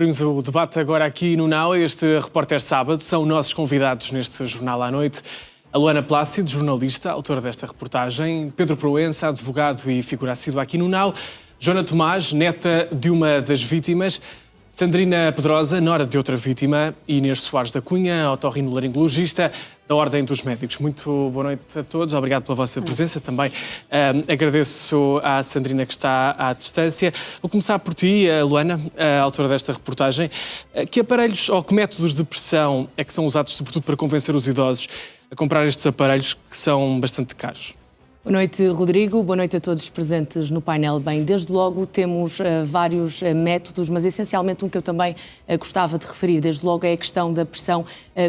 Abrimos o debate agora aqui no Now. Este Repórter Sábado são nossos convidados neste Jornal à Noite. A Luana Plácido, jornalista, autora desta reportagem. Pedro Proença, advogado e figura assídua aqui no Now. Joana Tomás, neta de uma das vítimas. Sandrina Pedrosa, nora de outra vítima. E Inês Soares da Cunha, otorrinolaringologista da Ordem dos Médicos. Muito boa noite a todos. Obrigado pela vossa presença também. Agradeço à Sandrina que está à distância. Vou começar por ti, Luana, a autora desta reportagem. Que aparelhos ou que métodos de pressão é que são usados, sobretudo, para convencer os idosos a comprar estes aparelhos que são bastante caros? Boa noite, Rodrigo. Boa noite a todos presentes no painel. Bem, desde logo temos vários métodos, mas essencialmente um que eu também gostava de referir, desde logo, é a questão da pressão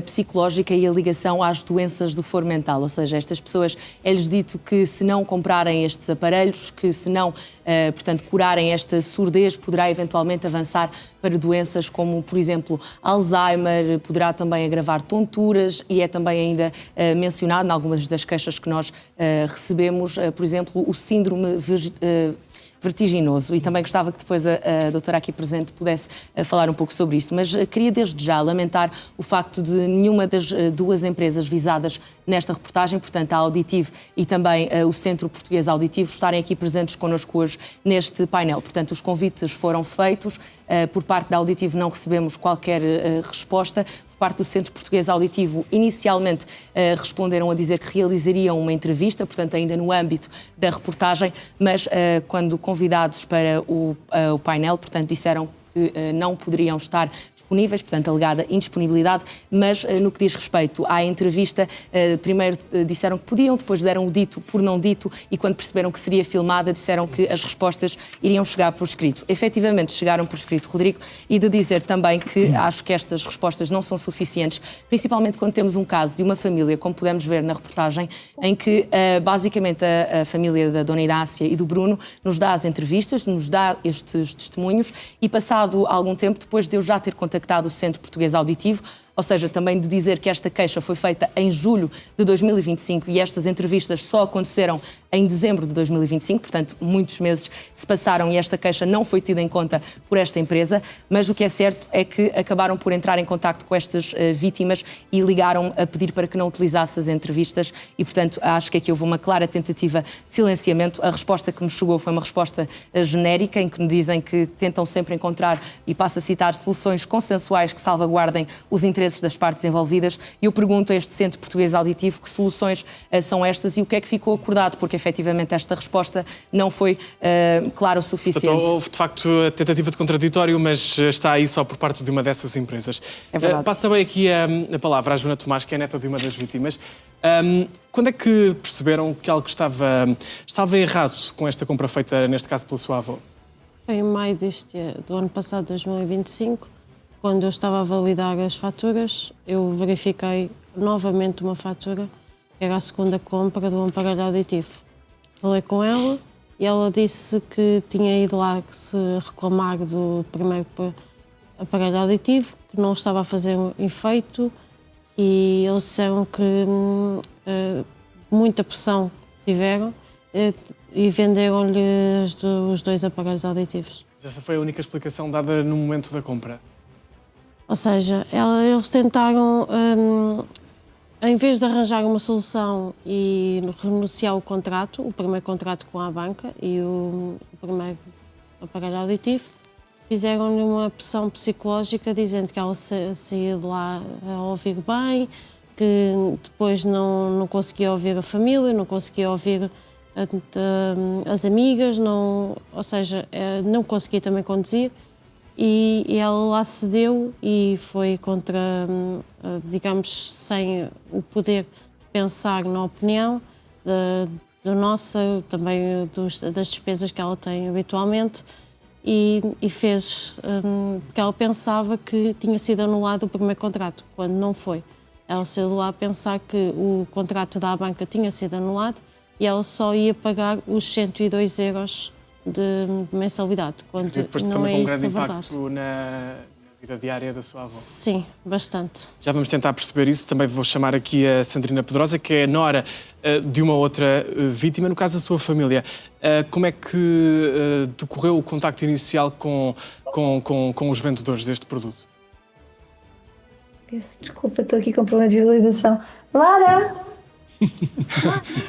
psicológica e a ligação às doenças do foro mental. Ou seja, estas pessoas, é-lhes dito que se não comprarem estes aparelhos, que se não, portanto, curarem esta surdez, poderá eventualmente avançar para doenças como, por exemplo, Alzheimer, poderá também agravar tonturas e é também ainda mencionado em algumas das queixas que nós recebemos, por exemplo, o síndrome vertiginoso. E também gostava que depois a doutora aqui presente pudesse falar um pouco sobre isso. Mas queria desde já lamentar o facto de nenhuma das duas empresas visadas nesta reportagem, portanto a Auditivo e também o Centro Português Auditivo, estarem aqui presentes connosco hoje neste painel. Portanto, os convites foram feitos. Por parte da Auditivo não recebemos qualquer resposta. Por parte do Centro Português Auditivo, inicialmente responderam a dizer que realizariam uma entrevista, portanto ainda no âmbito da reportagem, mas quando convidados para o painel, portanto disseram que não poderiam estar disponíveis, portanto alegada indisponibilidade, mas no que diz respeito à entrevista, primeiro disseram que podiam, depois deram o dito por não dito e quando perceberam que seria filmada disseram que as respostas iriam chegar por escrito. Efetivamente chegaram por escrito, Rodrigo, e de dizer também que acho que estas respostas não são suficientes, principalmente quando temos um caso de uma família, como pudemos ver na reportagem, em que basicamente a família da Dona Inácia e do Bruno nos dá as entrevistas, nos dá estes testemunhos e passado algum tempo, depois de eu já ter contactado o Centro Português Auditivo, ou seja, também de dizer que esta queixa foi feita em julho de 2025 e estas entrevistas só aconteceram em dezembro de 2025, portanto, muitos meses se passaram e esta queixa não foi tida em conta por esta empresa, mas o que é certo é que acabaram por entrar em contacto com estas vítimas e ligaram a pedir para que não utilizasse as entrevistas e, portanto, acho que aqui houve uma clara tentativa de silenciamento. A resposta que me chegou foi uma resposta genérica, em que me dizem que tentam sempre encontrar, e passo a citar, soluções consensuais que salvaguardem os interesses das partes envolvidas. E eu pergunto a este Centro Português Auditivo que soluções são estas e o que é que ficou acordado, porque efetivamente esta resposta não foi clara o suficiente. Portanto, houve de facto a tentativa de contraditório, mas está aí só por parte de uma dessas empresas. É verdade. Passo também aqui a palavra à Joana Tomás, que é neta de uma das vítimas. Quando é que perceberam que algo estava errado com esta compra feita, neste caso, pela sua avó? Foi em maio do ano passado, 2025, quando eu estava a validar as faturas, eu verifiquei novamente uma fatura, que era a segunda compra de um aparelho auditivo. Falei com ela e ela disse que tinha ido lá se reclamar do primeiro aparelho auditivo, que não estava a fazer efeito e eles disseram que muita pressão tiveram e venderam-lhe os dois aparelhos auditivos. Mas essa foi a única explicação dada no momento da compra? Ou seja, eles tentaram, em vez de arranjar uma solução e renunciar o contrato, o primeiro contrato com a banca e o primeiro aparelho auditivo, fizeram-lhe uma pressão psicológica dizendo que ela saía de lá a ouvir bem, que depois não conseguia ouvir a família, não conseguia ouvir as amigas, ou seja, não conseguia também conduzir. E ela lá cedeu e foi contra, digamos, sem o poder de pensar na opinião da nossa, também das despesas que ela tem habitualmente e fez, porque ela pensava que tinha sido anulado o primeiro contrato, quando não foi. Ela saiu de lá a pensar que o contrato da banca tinha sido anulado e ela só ia pagar os 102 euros de mensalidade, quando depois não também é com um isso grande a verdade. impacto na vida diária da sua avó. Sim, bastante. Já vamos tentar perceber isso. Também vou chamar aqui a Sandrina Pedrosa, que é nora de uma outra vítima, no caso da sua família. Como é que decorreu o contacto inicial com os vendedores deste produto? Peço desculpa, estou aqui com problema de visualização. Lara!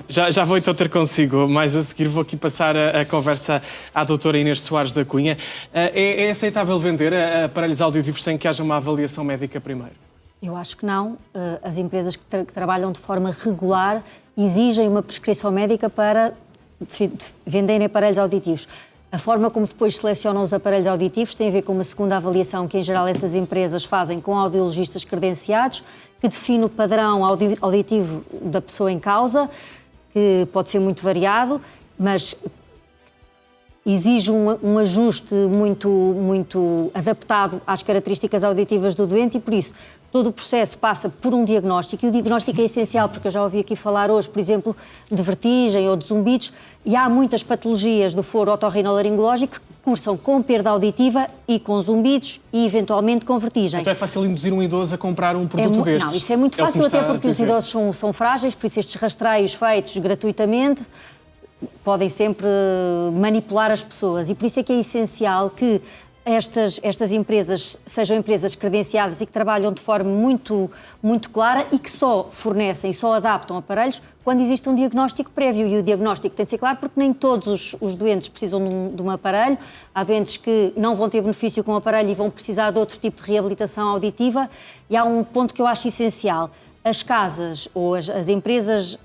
Já vou então ter consigo, mais a seguir vou aqui passar a conversa à doutora Inês Soares da Cunha. É aceitável vender aparelhos auditivos sem que haja uma avaliação médica primeiro? Eu acho que não. As empresas que trabalham de forma regular exigem uma prescrição médica para venderem aparelhos auditivos. A forma como depois selecionam os aparelhos auditivos tem a ver com uma segunda avaliação que, em geral, essas empresas fazem com audiologistas credenciados, que define o padrão auditivo da pessoa em causa, que pode ser muito variado, mas exige um ajuste muito adaptado às características auditivas do doente e, por isso, todo o processo passa por um diagnóstico, e o diagnóstico é essencial, porque eu já ouvi aqui falar hoje, por exemplo, de vertigem ou de zumbidos, e há muitas patologias do foro otorrinolaringológico que cursam com perda auditiva e com zumbidos e, eventualmente, com vertigem. Então é fácil induzir um idoso a comprar um produto destes? Não, isso é muito fácil, até porque os idosos são frágeis, por isso estes rastreios feitos gratuitamente podem sempre manipular as pessoas, e por isso é que é essencial que estas empresas sejam empresas credenciadas e que trabalham de forma muito clara e que só fornecem, só adaptam aparelhos quando existe um diagnóstico prévio. E o diagnóstico tem de ser claro, porque nem todos os doentes precisam de um aparelho. Há doentes que não vão ter benefício com o aparelho e vão precisar de outro tipo de reabilitação auditiva. E há um ponto que eu acho essencial. As casas ou as empresas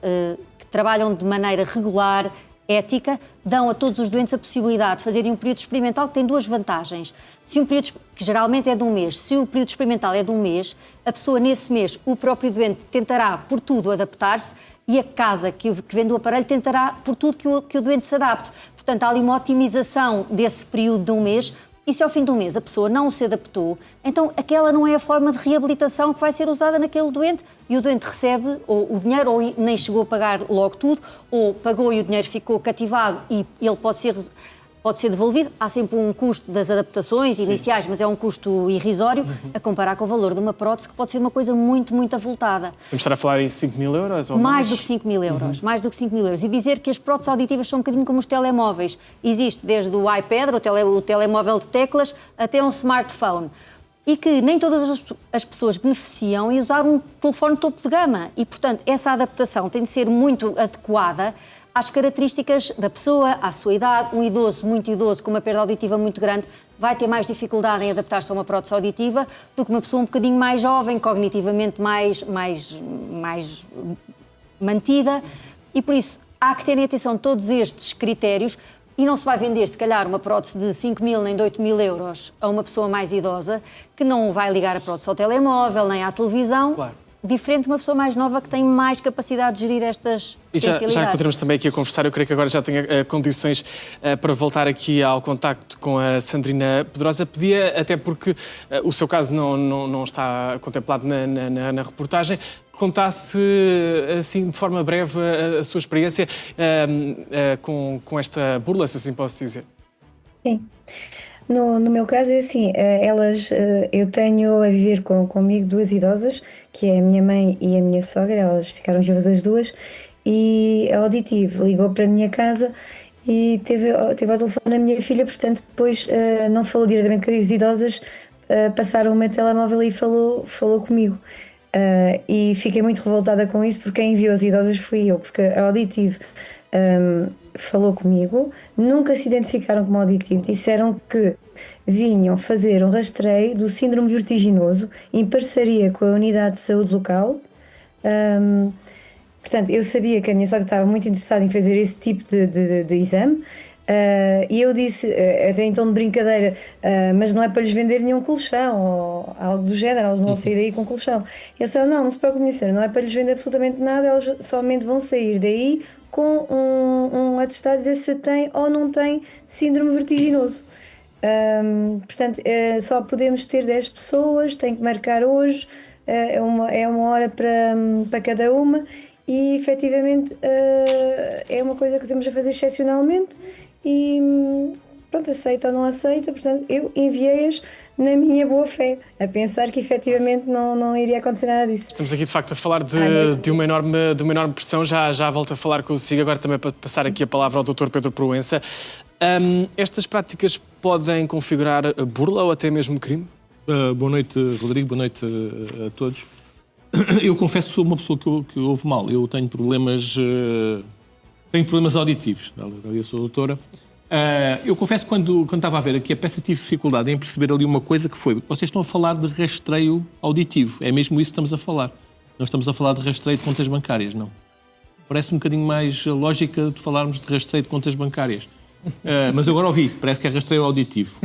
que trabalham de maneira regular, ética, dão a todos os doentes a possibilidade de fazerem um período experimental que tem duas vantagens. Se um período, que geralmente é de um mês, se o período experimental é de um mês, a pessoa nesse mês, o próprio doente tentará por tudo adaptar-se e a casa que vende o aparelho tentará por tudo que o doente se adapte. Portanto, há ali uma otimização desse período de um mês. E se ao fim do mês a pessoa não se adaptou, então aquela não é a forma de reabilitação que vai ser usada naquele doente e o doente recebe ou o dinheiro ou nem chegou a pagar logo tudo, ou pagou e o dinheiro ficou cativado e ele pode ser devolvido. Há sempre um custo das adaptações iniciais, mas é um custo irrisório a comparar com o valor de uma prótese que pode ser uma coisa muito avultada. Vamos estar a falar em 5 mil euros? Ou mais do que 5 mil euros, mais do que 5 mil euros. E dizer que as próteses auditivas são um bocadinho como os telemóveis. Existe desde o iPad, o telemóvel de teclas, até um smartphone. E que nem todas as pessoas beneficiam em usar um telefone topo de gama. E, portanto, essa adaptação tem de ser muito adequada às características da pessoa, à sua idade. Um idoso, muito idoso, com uma perda auditiva muito grande, vai ter mais dificuldade em adaptar-se a uma prótese auditiva do que uma pessoa um bocadinho mais jovem, cognitivamente mais mantida. E, por isso, há que terem atenção a todos estes critérios e não se vai vender, se calhar, uma prótese de 5 mil nem de 8 mil euros a uma pessoa mais idosa que não vai ligar a prótese ao telemóvel nem à televisão. Claro. Diferente de uma pessoa mais nova que tem mais capacidade de gerir estas potencialidades. Já encontramos também aqui a conversar, eu creio que agora já tenha condições para voltar aqui ao contacto com a Sandrina Pedrosa. Pedia, até porque o seu caso não está contemplado na reportagem, contasse, assim, de forma breve, a sua experiência com esta burla, se assim posso dizer. Sim. No meu caso é assim, eu tenho a viver comigo duas idosas, que é a minha mãe e a minha sogra, elas ficaram vivas as duas, e a Auditivo ligou para a minha casa e teve ao telefone a minha filha, portanto depois não falou diretamente com as idosas, passaram o meu telemóvel e falou comigo. E fiquei muito revoltada com isso, porque quem enviou as idosas fui eu, porque a Auditivo falou comigo, nunca se identificaram como auditivo, disseram que vinham fazer um rastreio do síndrome vertiginoso em parceria com a unidade de saúde local. Portanto, eu sabia que a minha sogra estava muito interessada em fazer esse tipo de exame, e eu disse, até em tom de brincadeira, mas não é para lhes vender nenhum colchão ou algo do género, elas não vão sair daí com colchão. Eu disse, não se preocupe, senhora, não é para lhes vender absolutamente nada, elas somente vão sair daí com um atestado a dizer se tem ou não tem síndrome vertiginoso. Portanto, só podemos ter 10 pessoas, tem que marcar hoje, é uma hora para cada uma e efetivamente é uma coisa que temos a fazer excepcionalmente e pronto, aceita ou não aceita, portanto, eu enviei-as na minha boa fé, a pensar que efetivamente não iria acontecer nada disso. Estamos aqui de facto a falar de uma enorme pressão, já volto a falar consigo, agora também para passar aqui a palavra ao Dr. Pedro Proença. Estas práticas podem configurar burla ou até mesmo crime? Boa noite, Rodrigo, boa noite a todos. Eu confesso que sou uma pessoa que ouve mal, eu tenho problemas auditivos, eu sou doutora. Eu confesso que quando estava a ver aqui a peça tive dificuldade em perceber ali uma coisa que foi, vocês estão a falar de rastreio auditivo, é mesmo isso que estamos a falar. Não estamos a falar de rastreio de contas bancárias, não. Parece um bocadinho mais lógica de falarmos de rastreio de contas bancárias. Mas eu agora ouvi, parece que é rastreio auditivo.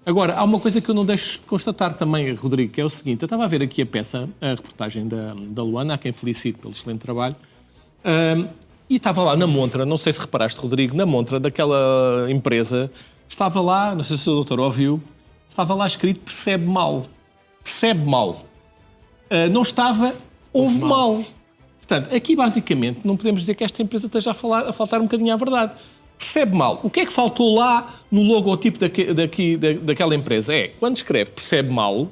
Agora, há uma coisa que eu não deixo de constatar também, Rodrigo, que é o seguinte, eu estava a ver aqui a reportagem da Luana, a quem felicito pelo excelente trabalho, e estava lá na montra, não sei se reparaste, Rodrigo, na montra daquela empresa, estava lá, não sei se o doutor ouviu, estava lá escrito percebe mal. Percebe mal. Não estava ouve mal. Portanto, aqui basicamente não podemos dizer que esta empresa esteja a faltar um bocadinho à verdade. Percebe mal. O que é que faltou lá no logotipo daquela empresa? Quando escreve percebe mal,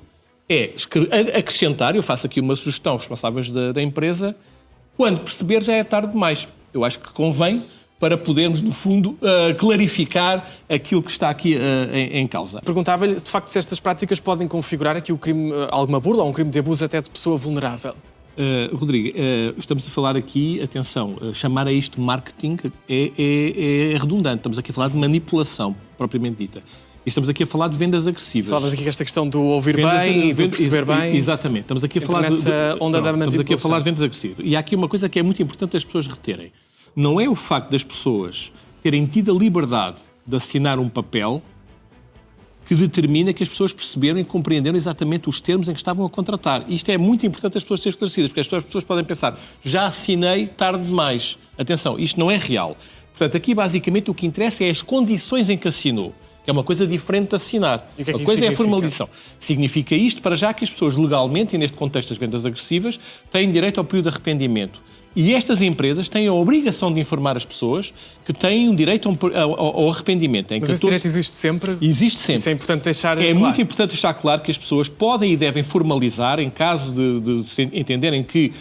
acrescentar, eu faço aqui uma sugestão aos responsáveis da empresa, quando perceber já é tarde demais. Eu acho que convém para podermos, no fundo, clarificar aquilo que está aqui em causa. Perguntava-lhe, de facto, se estas práticas podem configurar aqui o crime, alguma burla ou um crime de abuso até de pessoa vulnerável. Rodrigo, estamos a falar aqui, atenção, chamar a isto marketing é redundante. Estamos aqui a falar de manipulação, propriamente dita. E estamos aqui a falar de vendas agressivas. Falavas aqui esta questão do ouvir bem e do perceber bem. Exatamente. Estamos aqui a falar nessa onda da manipulação. Estamos aqui a falar de vendas agressivas. E há aqui uma coisa que é muito importante as pessoas reterem. Não é o facto das pessoas terem tido a liberdade de assinar um papel que determina que as pessoas perceberam e compreenderam exatamente os termos em que estavam a contratar. Isto é muito importante as pessoas serem esclarecidas, porque as pessoas podem pensar, já assinei tarde demais. Atenção, isto não é real. Portanto, aqui basicamente o que interessa é as condições em que assinou, que é uma coisa diferente de assinar. E o que é que a coisa significa? É a formalização. Significa isto, para já, que as pessoas legalmente, e neste contexto das vendas agressivas, têm direito ao período de arrependimento. E estas empresas têm a obrigação de informar as pessoas que têm um direito ao arrependimento. Mas esse direito existe sempre? Existe sempre. Isso é importante deixar claro. É muito importante deixar claro que as pessoas podem e devem formalizar, em caso de entenderem que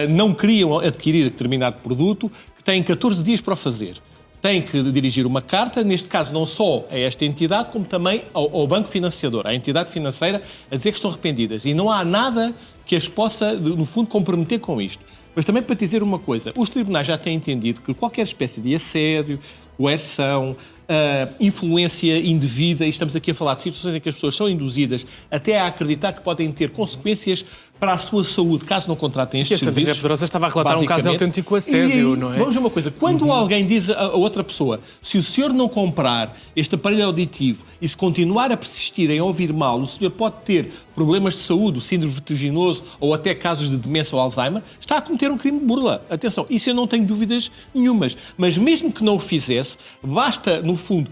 não queriam adquirir determinado produto, que têm 14 dias para o fazer. Têm que dirigir uma carta, neste caso não só a esta entidade, como também ao banco financiador, à entidade financeira, a dizer que estão arrependidas. E não há nada que as possa, no fundo, comprometer com isto. Mas também para dizer uma coisa, os tribunais já têm entendido que qualquer espécie de assédio, coerção, influência indevida, e estamos aqui a falar de situações em que as pessoas são induzidas até a acreditar que podem ter consequências para a sua saúde, caso não contratem estes serviços. A Santa Pedrosa estava a relatar um caso de autêntico assédio, não é? Vamos ver uma coisa, quando alguém diz a outra pessoa, se o senhor não comprar este aparelho auditivo e se continuar a persistir em ouvir mal, o senhor pode ter problemas de saúde, o síndrome vertiginoso ou até casos de demência ou Alzheimer, está a cometer um crime de burla. Atenção, isso eu não tenho dúvidas nenhumas. Mas mesmo que não o fizesse, basta, no fundo,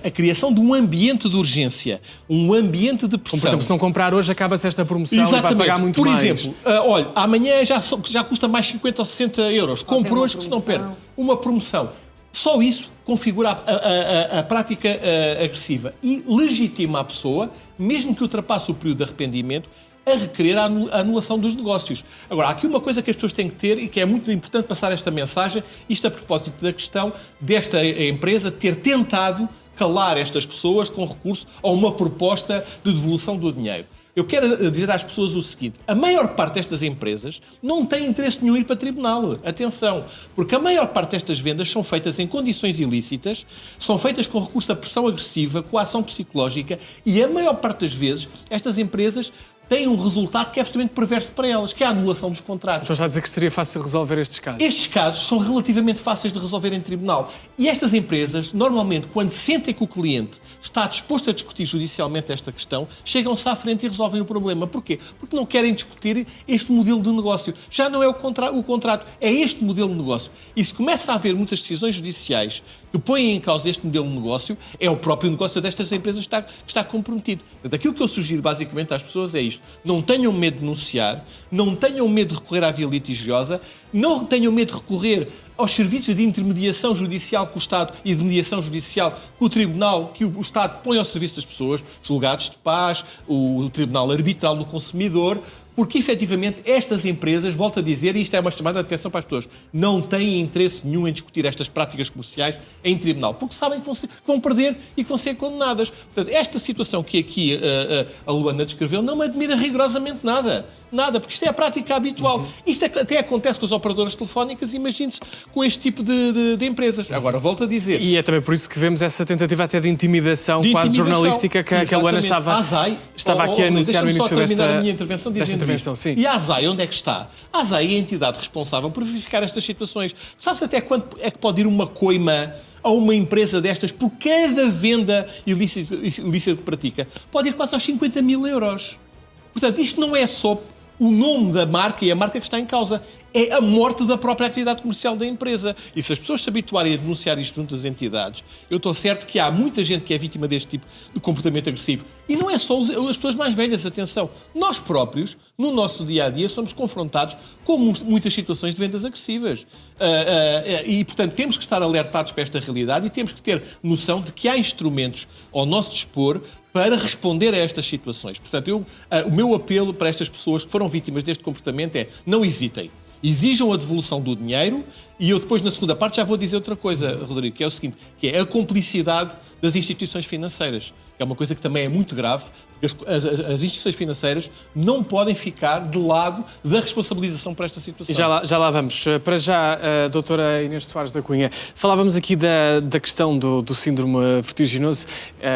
a criação de um ambiente de urgência, um ambiente de pressão. Como, por exemplo, se não comprar hoje, acaba-se esta promoção. Exatamente. E vai pagar muito mais. Por exemplo, olha, amanhã já custa mais 50 ou 60 euros. Compre hoje que se não perde. Uma promoção. Só isso configura a prática agressiva e legitima a pessoa, mesmo que ultrapasse o período de arrependimento, a requerer a anulação dos negócios. Agora, há aqui uma coisa que as pessoas têm que ter e que é muito importante passar esta mensagem, isto a propósito da questão desta empresa ter tentado calar estas pessoas com recurso a uma proposta de devolução do dinheiro. Eu quero dizer às pessoas o seguinte, a maior parte destas empresas não tem interesse nenhum em ir para tribunal. Atenção, porque a maior parte destas vendas são feitas em condições ilícitas, são feitas com recurso a pressão agressiva, coação psicológica e a maior parte das vezes estas empresas têm um resultado que é absolutamente perverso para elas, que é a anulação dos contratos. Então está a dizer que seria fácil resolver estes casos? Estes casos são relativamente fáceis de resolver em tribunal. E estas empresas, normalmente, quando sentem que o cliente está disposto a discutir judicialmente esta questão, chegam-se à frente e resolvem o problema. Porquê? Porque não querem discutir este modelo de negócio. Já não é o contrato, é este modelo de negócio. E se começa a haver muitas decisões judiciais que põem em causa este modelo de negócio, é o próprio negócio destas empresas que está comprometido. Portanto, aquilo que eu sugiro basicamente às pessoas é isto. Não tenham medo de denunciar, não tenham medo de recorrer à via litigiosa, não tenham medo de recorrer aos serviços de intermediação judicial que o Estado e de mediação judicial que o Tribunal, que o Estado põe ao serviço das pessoas, os julgados de paz, o Tribunal Arbitral do Consumidor, porque, efetivamente, estas empresas, volto a dizer, e isto é uma chamada de atenção para as pessoas, não têm interesse nenhum em discutir estas práticas comerciais em tribunal, porque sabem que vão perder e que vão ser condenadas. Portanto, esta situação que aqui a Luana descreveu não me admira rigorosamente nada. Nada, porque isto é a prática habitual. Isto até acontece com as operadoras telefónicas, imagine-se, com este tipo de empresas. Agora, volto a dizer... E é também por isso que vemos essa tentativa até de intimidação quase jornalística que a Luana estava aqui a anunciar no início desta minha intervenção dizendo sim. E a ASAI, onde é que está? A ASAI é a entidade responsável por verificar estas situações. Sabes até quando é que pode ir uma coima a uma empresa destas por cada venda ilícita que pratica? Pode ir quase aos 50 mil euros. Portanto, isto não é só o nome da marca e a marca que está em causa, é a morte da própria atividade comercial da empresa. E se as pessoas se habituarem a denunciar isto junto às entidades, eu estou certo que há muita gente que é vítima deste tipo de comportamento agressivo. E não é só as pessoas mais velhas, atenção. Nós próprios, no nosso dia-a-dia, somos confrontados com muitas situações de vendas agressivas. E, portanto, temos que estar alertados para esta realidade e temos que ter noção de que há instrumentos ao nosso dispor para responder a estas situações. Portanto, o meu apelo para estas pessoas que foram vítimas deste comportamento é: não hesitem. Exijam a devolução do dinheiro e eu depois, na segunda parte, já vou dizer outra coisa, Rodrigo, que é o seguinte, que é a cumplicidade das instituições financeiras, que é uma coisa que também é muito grave, porque as instituições financeiras não podem ficar de lado da responsabilização por esta situação. Já lá vamos. Para já, a doutora Inês Soares da Cunha, falávamos aqui da questão do síndrome vertiginoso,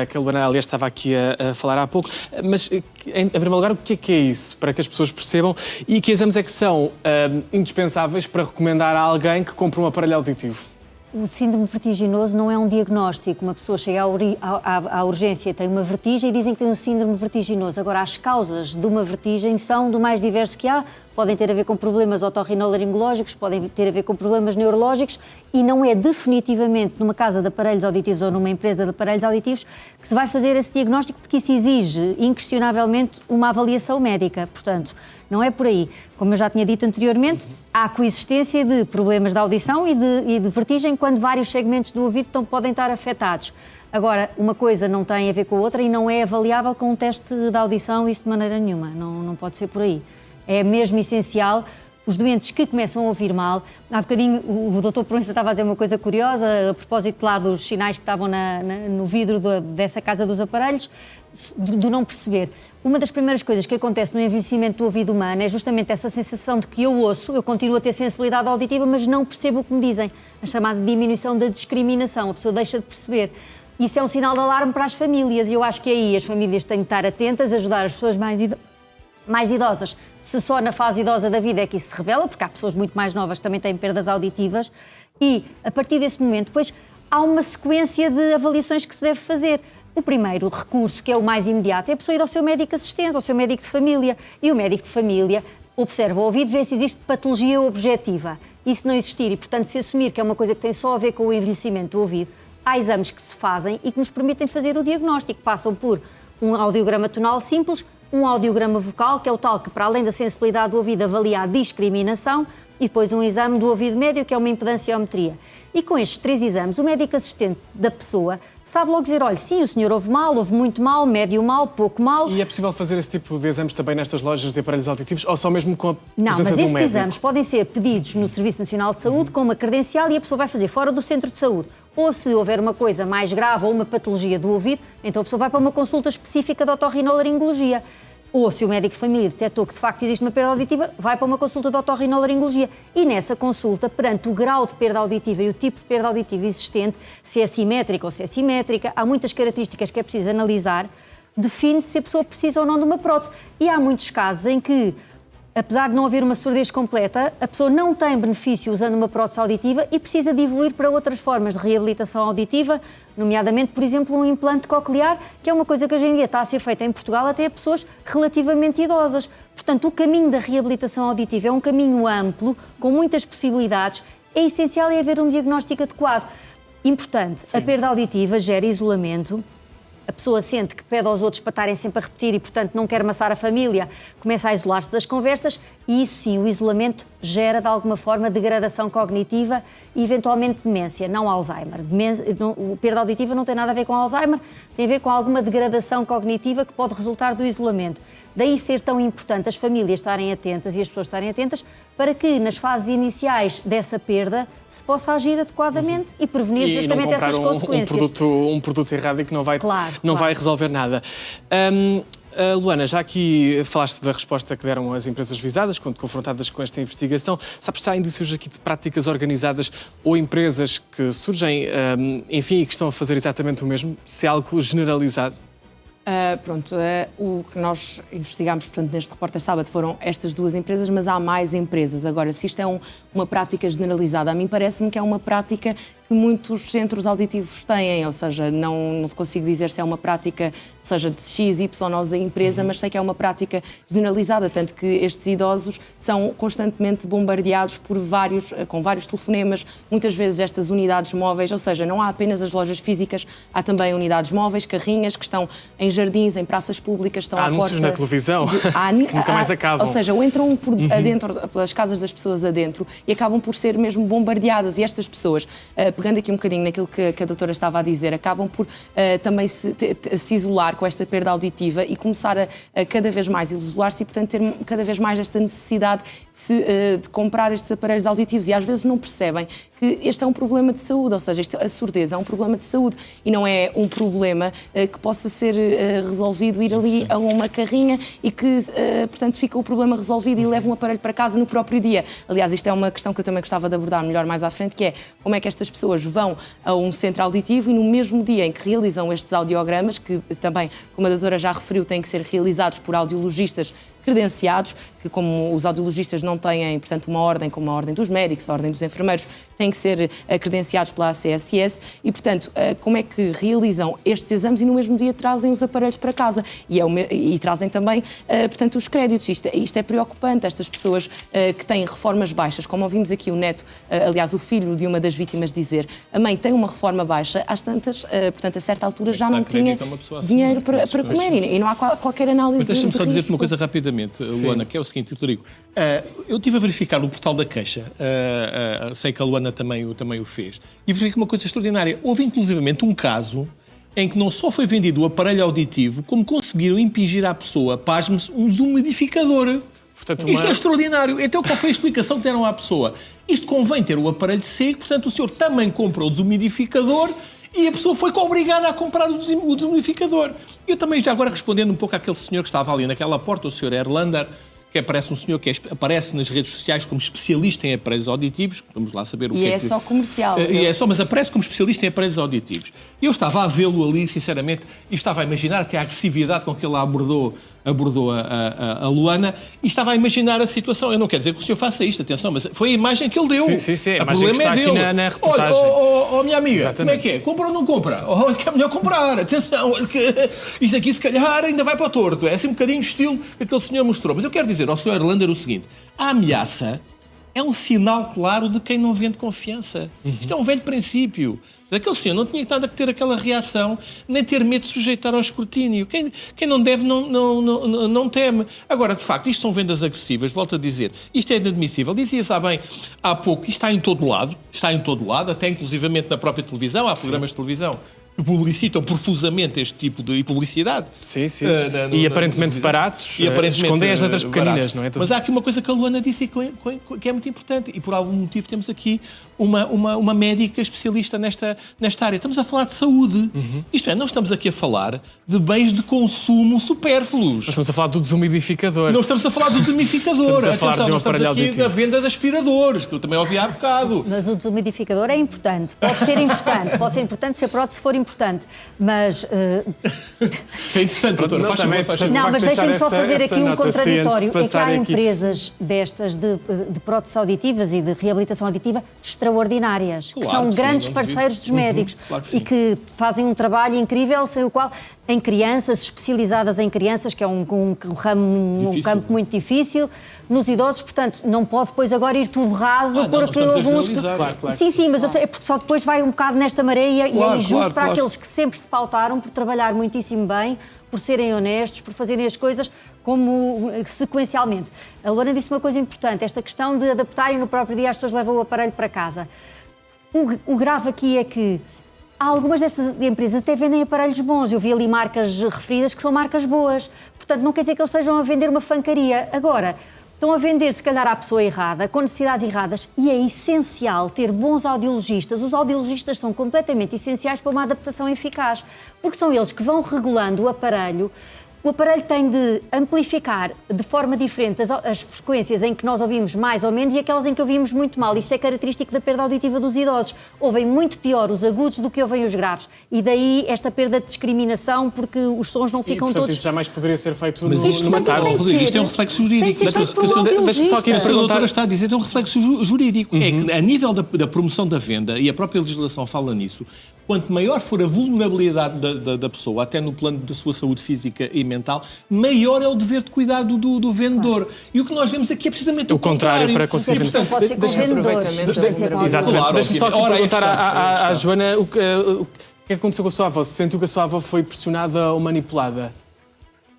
que a Luana, aliás, estava aqui a falar há pouco, mas, em primeiro lugar, o que é isso, para que as pessoas percebam, e que exames é que são indispensáveis para recomendar a alguém que compre um aparelho auditivo? O síndrome vertiginoso não é um diagnóstico. Uma pessoa chega à urgência, tem uma vertigem e dizem que tem um síndrome vertiginoso. Agora, as causas de uma vertigem são do mais diverso que há. Podem ter a ver com problemas otorrinolaringológicos, podem ter a ver com problemas neurológicos e não é definitivamente numa casa de aparelhos auditivos ou numa empresa de aparelhos auditivos que se vai fazer esse diagnóstico, porque isso exige, inquestionavelmente, uma avaliação médica. Portanto, não é por aí. Como eu já tinha dito anteriormente, há coexistência de problemas de audição e de vertigem quando vários segmentos do ouvido podem estar afetados. Agora, uma coisa não tem a ver com a outra e não é avaliável com um teste de audição, isso de maneira nenhuma. Não pode ser por aí. É mesmo essencial. Os doentes que começam a ouvir mal, há bocadinho o Dr. Proença estava a dizer uma coisa curiosa a propósito lá dos sinais que estavam no vidro dessa casa dos aparelhos, do não perceber. Uma das primeiras coisas que acontece no envelhecimento do ouvido humano é justamente essa sensação de que eu ouço, eu continuo a ter sensibilidade auditiva, mas não percebo o que me dizem. A chamada diminuição da discriminação, a pessoa deixa de perceber. Isso é um sinal de alarme para as famílias e eu acho que aí as famílias têm de estar atentas, ajudar as pessoas mais idosas, se só na fase idosa da vida é que isso se revela, porque há pessoas muito mais novas que também têm perdas auditivas, e a partir desse momento, depois, há uma sequência de avaliações que se deve fazer. O primeiro recurso, que é o mais imediato, é a pessoa ir ao seu médico assistente, ao seu médico de família, e o médico de família observa o ouvido, vê se existe patologia objetiva. E se não existir, e portanto se assumir que é uma coisa que tem só a ver com o envelhecimento do ouvido, há exames que se fazem e que nos permitem fazer o diagnóstico. Passam por um audiograma tonal simples, um audiograma vocal, que é o tal que, para além da sensibilidade do ouvido, avalia a discriminação, e depois um exame do ouvido médio, que é uma impedanciometria. E com estes 3 exames, o médico assistente da pessoa sabe logo dizer, olha, sim, o senhor ouve mal, ouve muito mal, médio mal, pouco mal. E é possível fazer esse tipo de exames também nestas lojas de aparelhos auditivos, ou só mesmo com a presença de um médico? Não, mas esses exames podem ser pedidos no Serviço Nacional de Saúde com uma credencial e a pessoa vai fazer fora do centro de saúde. Ou se houver uma coisa mais grave ou uma patologia do ouvido, então a pessoa vai para uma consulta específica de otorrinolaringologia. Ou se o médico de família detectou que de facto existe uma perda auditiva, vai para uma consulta de otorrinolaringologia. E nessa consulta, perante o grau de perda auditiva e o tipo de perda auditiva existente, se é simétrica ou se é simétrica, há muitas características que é preciso analisar, define-se se a pessoa precisa ou não de uma prótese. E há muitos casos em que, apesar de não haver uma surdez completa, a pessoa não tem benefício usando uma prótese auditiva e precisa de evoluir para outras formas de reabilitação auditiva, nomeadamente, por exemplo, um implante coclear, que é uma coisa que hoje em dia está a ser feita em Portugal até a pessoas relativamente idosas. Portanto, o caminho da reabilitação auditiva é um caminho amplo, com muitas possibilidades. É essencial haver um diagnóstico adequado. Importante, a perda auditiva gera isolamento a pessoa sente que pede aos outros para estarem sempre a repetir e, portanto, não quer amassar a família, começa a isolar-se das conversas e isso sim, o isolamento gera de alguma forma degradação cognitiva e eventualmente demência, não Alzheimer. A perda auditiva não tem nada a ver com Alzheimer, tem a ver com alguma degradação cognitiva que pode resultar do isolamento. Daí ser tão importante as famílias estarem atentas e as pessoas estarem atentas para que nas fases iniciais dessa perda se possa agir adequadamente e prevenir justamente essas consequências. Um produto errado e que não vai resolver nada. Luana, já aqui falaste da resposta que deram as empresas visadas quando confrontadas com esta investigação. Sabes se há indícios aqui de práticas organizadas ou empresas que surgem, enfim, e que estão a fazer exatamente o mesmo? Se é algo generalizado? O que nós investigámos, portanto, neste Repórter Sábado foram estas duas empresas, mas há mais empresas. Agora, se isto é uma prática generalizada, a mim parece-me que é uma prática que muitos centros auditivos têm, ou seja, não consigo dizer se é uma prática, seja de X, Y ou Z empresa, mas sei que é uma prática generalizada, tanto que estes idosos são constantemente bombardeados com vários telefonemas, muitas vezes estas unidades móveis, ou seja, não há apenas as lojas físicas, há também unidades móveis, carrinhas que estão em jardins, em praças públicas, estão à porta... Há anúncios na televisão, nunca mais acabam. Ou seja, ou entram adentro, pelas casas das pessoas adentro e acabam por ser mesmo bombardeadas. E estas pessoas, pegando aqui um bocadinho naquilo que a doutora estava a dizer, acabam por também se isolar com esta perda auditiva e começar a cada vez mais isolar-se e, portanto, ter cada vez mais esta necessidade de comprar estes aparelhos auditivos. E às vezes não percebem que este é um problema de saúde, ou seja, a surdez é um problema de saúde e não é um problema que possa ser resolvido, ir ali a uma carrinha e que, portanto, fica o problema resolvido e leva um aparelho para casa no próprio dia. Aliás, isto é uma questão que eu também gostava de abordar melhor mais à frente, que é como é que estas pessoas vão a um centro auditivo e no mesmo dia em que realizam estes audiogramas, que também, como a doutora já referiu, têm que ser realizados por audiologistas credenciados, que como os audiologistas não têm, portanto, uma ordem como a ordem dos médicos, a ordem dos enfermeiros, têm que ser credenciados pela ACSS e, portanto, como é que realizam estes exames e no mesmo dia trazem os aparelhos para casa e trazem também, portanto, os créditos. Isto é preocupante, estas pessoas que têm reformas baixas, como ouvimos aqui o neto, aliás, o filho de uma das vítimas dizer, a mãe tem uma reforma baixa, às tantas, portanto, a certa altura já não tinha dinheiro para comer e não há qualquer análise. Mas deixa-me só dizer-te uma coisa rapidamente, Luana, que é o seguinte, Rodrigo. Eu estive a verificar o portal da Caixa, sei que a Luana também o fez, e verifiquei uma coisa extraordinária. Houve inclusivamente um caso em que não só foi vendido o aparelho auditivo, como conseguiram impingir à pessoa, pasme-se, um desumidificador. Portanto, isto é extraordinário. Então, qual foi a explicação que deram à pessoa? Isto convém ter o aparelho seco, portanto, o senhor também comprou o desumidificador e a pessoa foi obrigada a comprar o desumidificador. Eu também, já agora respondendo um pouco àquele senhor que estava ali naquela porta, o senhor Erlander, que aparece um senhor que aparece nas redes sociais como especialista em aparelhos auditivos. Vamos lá saber o que é que... E é só comercial. Mas aparece como especialista em aparelhos auditivos. Eu estava a vê-lo ali, sinceramente, e estava a imaginar até a agressividade com que ele abordou a Luana, e estava a imaginar a situação. Eu não quero dizer que o senhor faça isto, atenção, mas foi a imagem que ele deu. Sim. O problema é dele. Na reportagem. Olha, minha amiga, Exatamente. como é que é? Compra ou não compra? Que é melhor comprar. Atenção, que isto aqui se calhar ainda vai para o torto. É assim um bocadinho o estilo que aquele senhor mostrou. Mas eu quero dizer ao Sr. Erlander o seguinte: a ameaça é um sinal claro de quem não vende confiança. Isto é um velho princípio. Aquele senhor não tinha nada que ter aquela reação, nem ter medo de sujeitar ao escrutínio. Quem não deve, não teme. Agora, de facto, isto são vendas agressivas. Volto a dizer, isto é inadmissível. Dizia-se há pouco, isto está em todo lado, até inclusivamente na própria televisão. Há programas de televisão que publicitam profusamente este tipo de publicidade. Sim. E aparentemente baratos, escondem as letras pequeninas, não é? Mas há aqui uma coisa que a Luana disse que é muito importante, e por algum motivo temos aqui uma médica especialista nesta área. Estamos a falar de saúde. Isto é, não estamos aqui a falar de bens de consumo supérfluos. Nós estamos a falar do desumidificador. Não estamos a falar do desumidificador. Nós estamos aqui na venda de aspiradores, que eu também ouvi há bocado. Mas o desumidificador é importante. Pode ser importante se a prótese for importante, mas... Isso é interessante, doutora. Não, mas deixem-me só fazer aqui um contraditório. É que há empresas destas de próteses auditivas e de reabilitação auditiva extraordinárias, que são grandes parceiros dos médicos e que fazem um trabalho incrível, sem o qual em crianças, especializadas em crianças, que é um campo muito difícil. Nos idosos, portanto, não pode depois agora ir tudo raso, porque houve uns que... Claro, Sim, mas é porque só depois vai um bocado nesta maré e é injusto para aqueles que sempre se pautaram por trabalhar muitíssimo bem, por serem honestos, por fazerem as coisas como sequencialmente. A Luana disse uma coisa importante, esta questão de adaptarem no próprio dia, as pessoas levam o aparelho para casa. O grave aqui é que algumas destas empresas até vendem aparelhos bons. Eu vi ali marcas referidas que são marcas boas. Portanto, não quer dizer que eles estejam a vender uma fancaria. Agora, estão a vender, se calhar, à pessoa errada, com necessidades erradas, e é essencial ter bons audiologistas. Os audiologistas são completamente essenciais para uma adaptação eficaz, porque são eles que vão regulando o aparelho. O aparelho tem de amplificar de forma diferente as frequências em que nós ouvimos mais ou menos e aquelas em que ouvimos muito mal. Isto é característico da perda auditiva dos idosos. Ouvem muito pior os agudos do que ouvem os graves. E daí esta perda de discriminação, porque os sons não ficam portanto, todos... Isso jamais poderia ser feito numa tarde. Rodrigo, isto é um reflexo jurídico. Deixa-me só aqui A doutora está a dizer que é um reflexo jurídico. É que a nível da promoção da venda, e a própria legislação fala nisso, quanto maior for a vulnerabilidade da pessoa, até no plano da sua saúde física e mental, maior é o dever de cuidado do vendedor. E o que nós vemos aqui é precisamente o contrário. Para conseguir vender. Não pode ser com vendedores. Exatamente. Deixa-me só aqui perguntar à Joana o que aconteceu com a sua avó. Se sentiu que a sua avó foi pressionada ou manipulada?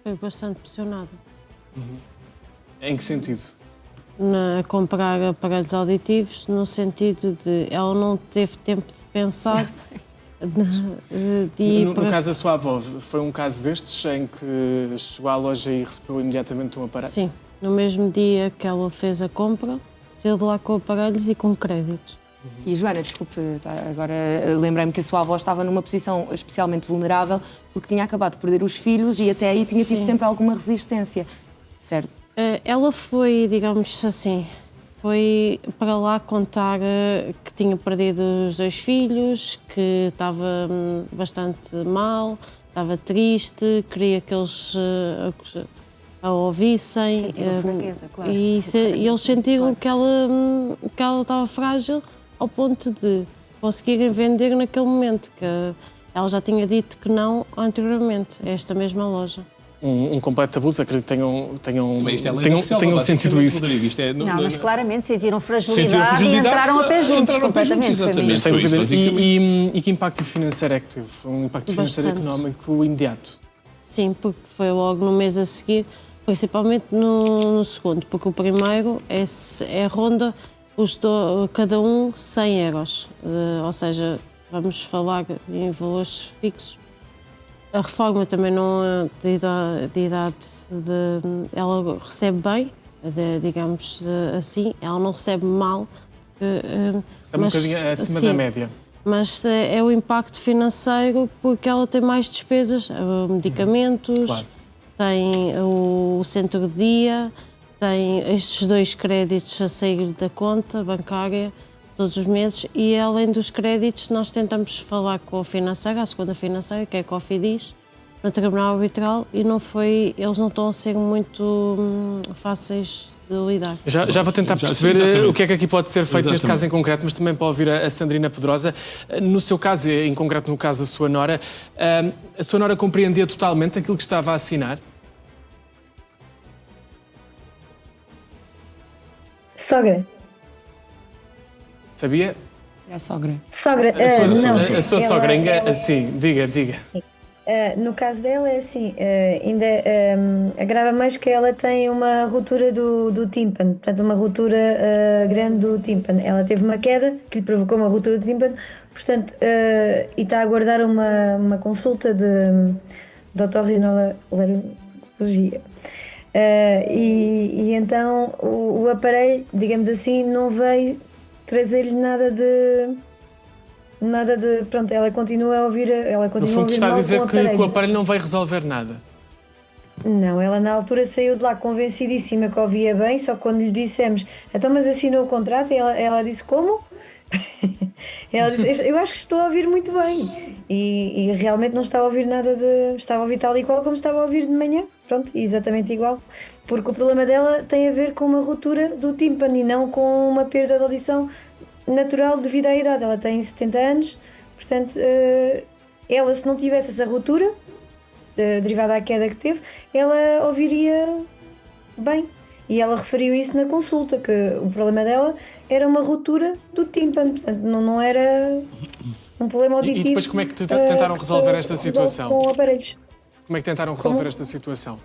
Foi bastante pressionada. Em que sentido? A comprar aparelhos auditivos, no sentido de ela não teve tempo de pensar. No caso da sua avó, foi um caso destes em que chegou à loja e recebeu imediatamente um aparelho? Sim, no mesmo dia que ela fez a compra, saiu de lá com aparelhos e com créditos. E Joana, desculpe, agora lembrei-me que a sua avó estava numa posição especialmente vulnerável porque tinha acabado de perder os filhos e até aí tinha tido sempre alguma resistência, certo? Ela foi, digamos assim, foi para lá contar que tinha perdido os 2 filhos, que estava bastante mal, estava triste, queria que eles a ouvissem. Sentiram fraqueza, claro. E eles sentiram que ela estava frágil ao ponto de conseguirem vender naquele momento, que ela já tinha dito que não anteriormente, a esta mesma loja. Um completo abuso, acredito que tenham sentido isso. Não, mas claramente sentiram fragilidade e entraram a pé juntos, completamente. Exatamente. E que impacto financeiro é que teve? Um impacto financeiro económico imediato? Sim, porque foi logo no mês a seguir, principalmente no segundo, porque o primeiro ronda cada um 100 euros, ou seja, vamos falar em valores fixos. A reforma também não de idade ela recebe bem, digamos assim, ela não recebe mal. Recebe um bocadinho acima da média. Mas é o impacto financeiro porque ela tem mais despesas, medicamentos, claro. Tem o centro de dia, tem estes 2 créditos a sair da conta bancária todos os meses e, além dos créditos, nós tentamos falar com a financeira, a segunda financeira, que é a Cofidis, no Tribunal Arbitral, e eles não estão a ser muito fáceis de lidar. Já vou tentar perceber o que é que aqui pode ser feito neste caso em concreto, mas também para ouvir a Sandrina Pedrosa. No seu caso, em concreto no caso da sua nora, a sua nora compreendia totalmente aquilo que estava a assinar? Sogra. Sabia? É a sogra. Sogra, não. A sua sogra, sim, diga. No caso dela é assim, ainda agrava mais que ela tem uma ruptura do tímpano, portanto uma ruptura grande do tímpano. Ela teve uma queda que lhe provocou uma ruptura do tímpano, portanto, e está a aguardar uma consulta de otorrinolaringologia. E então o aparelho, digamos assim, não veio trazer-lhe nada de... Pronto, ela continua a ouvir. No fundo, está a dizer que o aparelho não vai resolver nada. Não, ela na altura saiu de lá convencidíssima que ouvia bem, só que quando lhe dissemos, então, mas assinou o contrato, ela disse, como? Ela disse, eu acho que estou a ouvir muito bem. E realmente não estava a ouvir nada estava a ouvir tal e qual como estava a ouvir de manhã. Pronto, exatamente igual. Porque o problema dela tem a ver com uma ruptura do tímpano e não com uma perda de audição natural devido à idade. Ela tem 70 anos, portanto, ela, se não tivesse essa ruptura, derivada à queda que teve, ela ouviria bem. E ela referiu isso na consulta, que o problema dela era uma ruptura do tímpano, portanto não era um problema auditivo. E depois como é que tentaram resolver esta situação? Com aparelhos. Como é que tentaram resolver esta situação?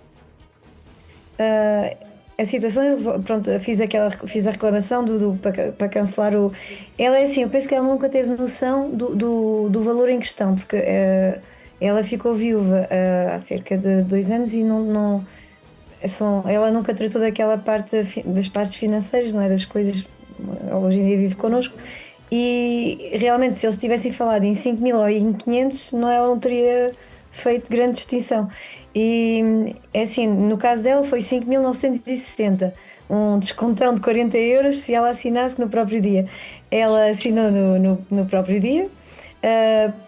A situação, pronto, fiz a reclamação para cancelar o... Ela é assim, eu penso que ela nunca teve noção do valor em questão, porque ela ficou viúva há cerca de 2 anos e ela nunca tratou daquela parte das partes financeiras, não é? Das coisas, hoje em dia vive connosco, e realmente se eles tivessem falado em 5.000 ou em 500, ela não teria feito grande distinção. E é assim, no caso dela foi 5.960, um descontão de 40 euros se ela assinasse no próprio dia. Ela assinou no próprio dia,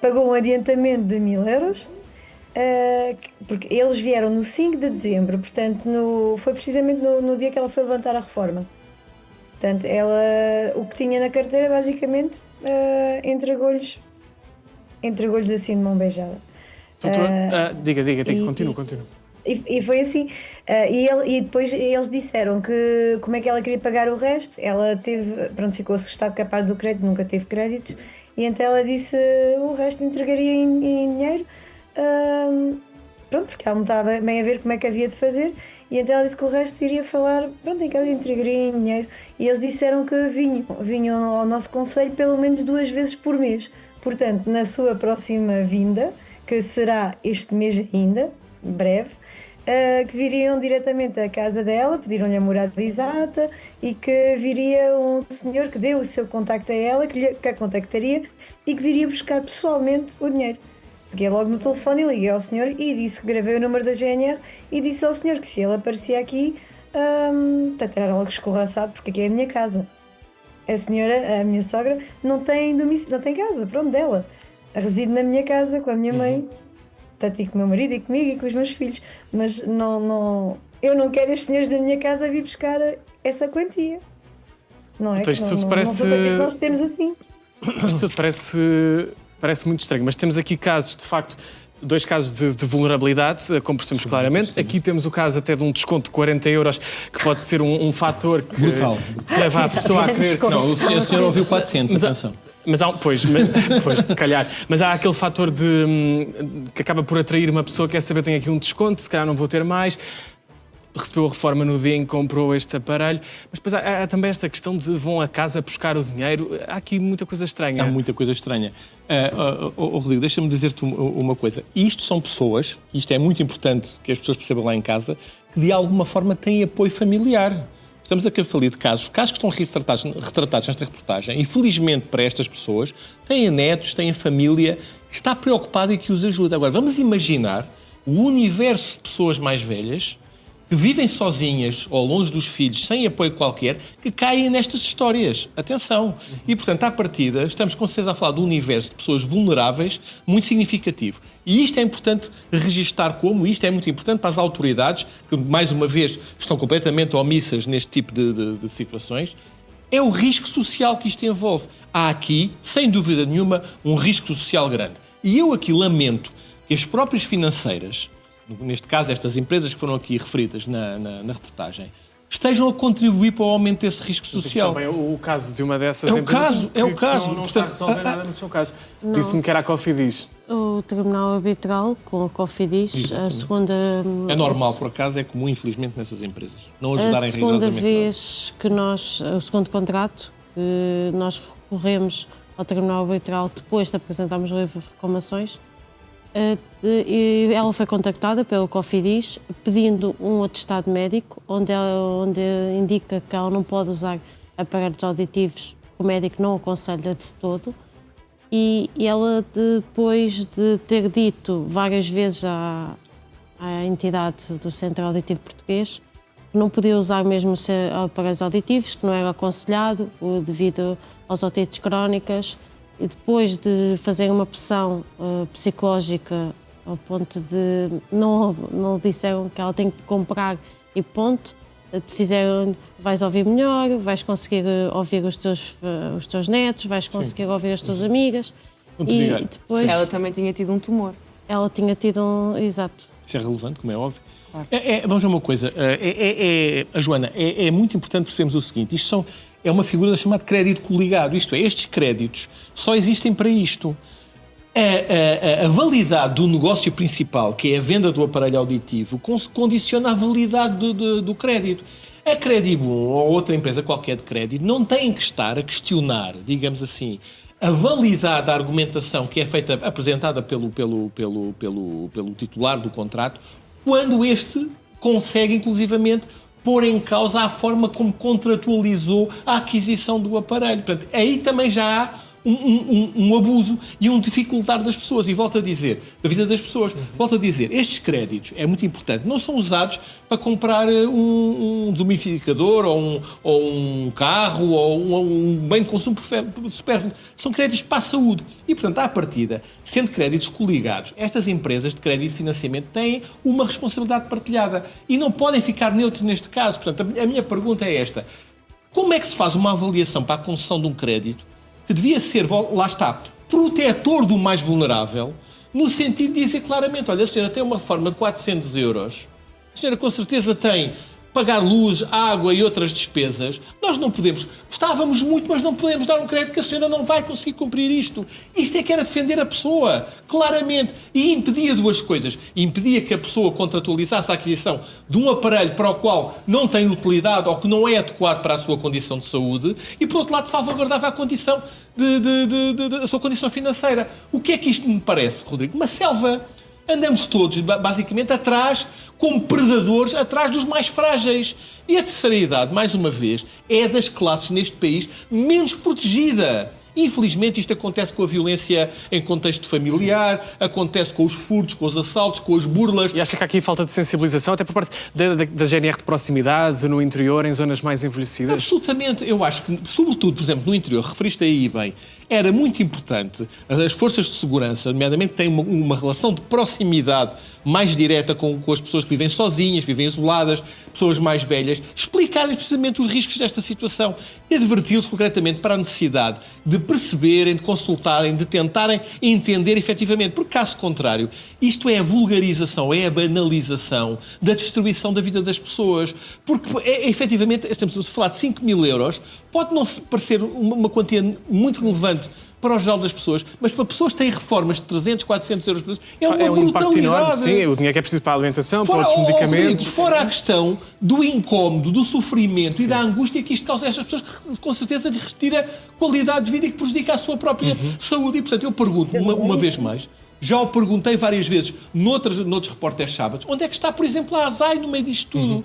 pagou um adiantamento de 1.000 euros, porque eles vieram no 5 de dezembro, portanto foi precisamente no dia que ela foi levantar a reforma. Portanto, o que tinha na carteira basicamente entregou-lhes assim de mão beijada. Doutor, diga, continua. E foi assim, e depois eles disseram que como é que ela queria pagar o resto. Ela ficou assustada com a parte do crédito, nunca teve créditos, e então ela disse o resto entregaria em dinheiro, porque ela não estava bem a ver como é que havia de fazer, e então ela disse que o resto iria falar, em casa entregaria em dinheiro, e eles disseram que vinham ao nosso conselho pelo menos 2 vezes por mês. Portanto, na sua próxima vinda, que será este mês ainda, breve, que viriam diretamente à casa dela, pediram-lhe a morada exata e que viria um senhor que deu o seu contacto a ela, que a contactaria e que viria buscar pessoalmente o dinheiro. Peguei logo no telefone e liguei ao senhor e disse que gravei o número da GNR e disse ao senhor que se ele aparecia aqui, era logo escorraçado, porque aqui é a minha casa. A senhora, a minha sogra, não tem casa, dela. Reside na minha casa com a minha mãe, tanto e com o meu marido e comigo e com os meus filhos, mas eu não quero estes senhores da minha casa vir buscar essa quantia. Não é? Então, isto tudo parece... nós temos assim. Isto tudo parece muito estranho, mas temos aqui casos, de facto, 2 casos de vulnerabilidade, como percebemos claramente. Aqui temos o caso até de um desconto de 40 euros, que pode ser um fator que leva a pessoa a querer... Não, o senhor ouviu 400, atenção. Pois, se calhar. Mas há aquele fator que acaba por atrair uma pessoa que quer saber, tem aqui um desconto, se calhar não vou ter mais. Recebeu a reforma no dia em que comprou este aparelho. Mas depois há também esta questão de vão a casa buscar o dinheiro. Há aqui muita coisa estranha. Há muita coisa estranha. Rodrigo, deixa-me dizer-te uma coisa. Isto são pessoas, isto é muito importante que as pessoas percebam lá em casa, que de alguma forma têm apoio familiar. Estamos aqui a falar de casos que estão retratados nesta reportagem e, felizmente para estas pessoas, têm netos, têm família que está preocupada e que os ajuda. Agora, vamos imaginar o universo de pessoas mais velhas que vivem sozinhas ou longe dos filhos, sem apoio qualquer, que caem nestas histórias. Atenção! E, portanto, à partida, estamos com certeza a falar de um universo de pessoas vulneráveis muito significativo. E isto é importante registar isto é muito importante para as autoridades, que, mais uma vez, estão completamente omissas neste tipo de situações. É o risco social que isto envolve. Há aqui, sem dúvida nenhuma, um risco social grande. E eu aqui lamento que as próprias financeiras, neste caso estas empresas que foram aqui referidas na reportagem, estejam a contribuir para o aumento desse risco social. Também o caso de uma dessas empresas é o caso. Não está a resolver nada no seu caso. Disse-me que era a Cofidis. O Tribunal Arbitral, com a Cofidis, a segunda... É normal, por acaso, é comum, infelizmente, nessas empresas. Não ajudarem rigorosamente. A segunda vez que o segundo contrato, que nós recorremos ao Tribunal Arbitral depois de apresentarmos o livro de reclamações, ela foi contactada pelo Cofidis pedindo um atestado médico onde indica que ela não pode usar aparelhos auditivos, que o médico não aconselha de todo, e ela, depois de ter dito várias vezes à entidade do Centro Auditivo Português que não podia usar mesmo aparelhos auditivos, que não era aconselhado devido aos otites crónicas. E depois de fazer uma pressão psicológica ao ponto de não disseram que ela tem que comprar e ponto, fizeram, vais ouvir melhor, vais conseguir ouvir os teus netos, vais conseguir ouvir as tuas amigas. E depois ela também tinha tido um tumor. Ela tinha tido exato. Isso é relevante, como é óbvio. Claro. Vamos ver uma coisa. Joana, é muito importante percebermos o seguinte. É uma figura chamada crédito coligado. Isto é, estes créditos só existem para isto. A validade do negócio principal, que é a venda do aparelho auditivo, condiciona a validade do crédito. A Credibon ou outra empresa qualquer de crédito não tem que estar a questionar, digamos assim, a validade da argumentação que é feita, apresentada pelo titular do contrato, quando este consegue, inclusivamente, pôr em causa a forma como contratualizou a aquisição do aparelho. Portanto, aí também já há um abuso e um dificultar das pessoas. E volto a dizer, da vida das pessoas, volto a dizer, estes créditos, é muito importante, não são usados para comprar um desumidificador ou um carro ou um bem de consumo supérfluo. São créditos para a saúde. E, portanto, à partida, sendo créditos coligados, estas empresas de crédito e financiamento têm uma responsabilidade partilhada e não podem ficar neutros neste caso. Portanto, a minha pergunta é esta. Como é que se faz uma avaliação para a concessão de um crédito que devia ser, lá está, protetor do mais vulnerável, no sentido de dizer claramente, olha, a senhora tem uma reforma de 400 euros, a senhora com certeza tem pagar luz, água e outras despesas, nós não podemos, gostávamos muito, mas não podemos dar um crédito que a senhora não vai conseguir cumprir isto. Isto é que era defender a pessoa, claramente, e impedia duas coisas. Impedia que a pessoa contratualizasse a aquisição de um aparelho para o qual não tem utilidade ou que não é adequado para a sua condição de saúde e, por outro lado, salvaguardava a condição a sua condição financeira. O que é que isto me parece, Rodrigo? Uma selva. Andamos todos, basicamente, atrás, como predadores, atrás dos mais frágeis. E a terceira idade, mais uma vez, é das classes neste país menos protegida. Infelizmente, isto acontece com a violência em contexto familiar, acontece com os furtos, com os assaltos, com as burlas. E acha que há aqui falta de sensibilização, até por parte da GNR de proximidade, no interior, em zonas mais envelhecidas? Absolutamente. Eu acho que, sobretudo, por exemplo, no interior, referiste aí bem, era muito importante as forças de segurança, nomeadamente, têm uma relação de proximidade mais direta com as pessoas que vivem sozinhas, vivem isoladas, pessoas mais velhas, explicar-lhes precisamente os riscos desta situação e adverti-los concretamente para a necessidade de perceberem, de consultarem, de tentarem entender efetivamente, porque caso contrário, isto é a vulgarização, é a banalização da destruição da vida das pessoas, porque efetivamente, estamos a falar de 5 mil euros, pode não parecer uma quantia muito relevante para o geral das pessoas, mas para pessoas que têm reformas de 300, 400 euros por mês, é uma um impacto enorme, sim, o dinheiro que é preciso para a alimentação, para outros medicamentos. Fora a questão do incómodo, do sofrimento e da angústia que isto causa a estas pessoas, que com certeza lhes retira qualidade de vida e que prejudica a sua própria saúde. E, portanto, eu pergunto uma vez mais, já o perguntei várias vezes noutros repórteres sábados, onde é que está, por exemplo, a ASAI no meio disto tudo?